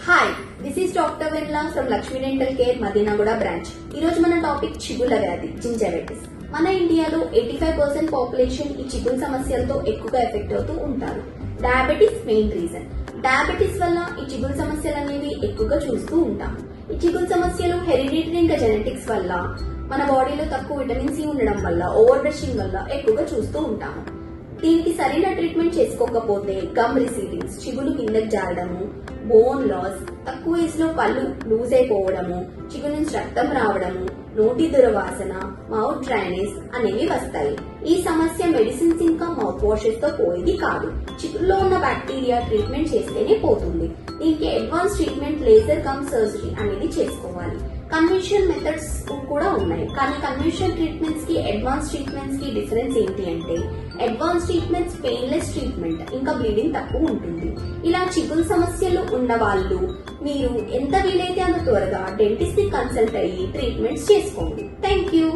Hi, this is doctor వెన్లా from Lakshmi dental care Madinaguda branch. ఈ రోజు మన టాపిక్ చిగుళ్ళ వ్యాధి, జింజైటిస్. మన ఇండియాలో 85% పాపులేషన్ ఈ చిగుళ్ళ సమస్యలతో ఎక్కువగా ఎఫెక్ట్ అవుతూ ఉంటారు. Diabetes main reason. డయాబెటిస్ వల్ల ఈ చిగుళ్ళ సమస్యలు అనేవి ఎక్కువగా చూస్తూ ఉంటాం. ఈ చిగుళ్ళ సమస్యలు హెరిడిటరీ ఇంకా జెనెటిక్స్ వల్ల, మన బాడీలో తక్కువ విటమిన్ సి ఉండడం వల్ల, ఓవర్ బ్రషింగ్ వల్ల ఎక్కువగా చూస్తూ ఉంటాము. దీనికి సరైన ట్రీట్మెంట్ చేసుకోకపోతే గమ్ రిసీడింగ్స్, చిగులు కిందకి జారడము, బోన్ లాస్, తక్కువ ఏజ్ లో పళ్ళు లూజ్ అయిపోవడము, చిగురు నుంచి రక్తం రావడము, నోటి దురవాసన, మౌత్ డ్రైనేజ్ అనేవి వస్తాయి. ఈ సమస్య మెడిసిన్స్ ఇంకా మౌత్ వాషెస్ తో పోయేది కాదు. చిగురులో ఉన్న బ్యాక్టీరియా ట్రీట్మెంట్ చేస్తేనే పోతుంది. దీనికి advance treatment laser come surgery అనేది చేసుకోవాలి. కన్వెన్షనల్ మెథడ్స్ కూడా ఉన్నాయి, కానీ కన్వెన్షనల్ ట్రీట్మెంట్స్ కి అడ్వాన్స్ ట్రీట్మెంట్స్ కి డిఫరెన్స్ ఏంటి అంటే, అడ్వాన్స్ ట్రీట్మెంట్స్ పెయిన్లెస్ ట్రీట్మెంట్, ఇంకా బ్లీడింగ్ తక్కువ ఉంటుంది. ఇలా చిగురు సమస్యలు ఉన్న వాళ్ళు మీరు ఎంత వీలైతే అంత త్వరగా డెంటిస్ట్ ని కన్సల్ట్ అయ్యి ట్రీట్మెంట్స్ చేసుకోండి. Thank you.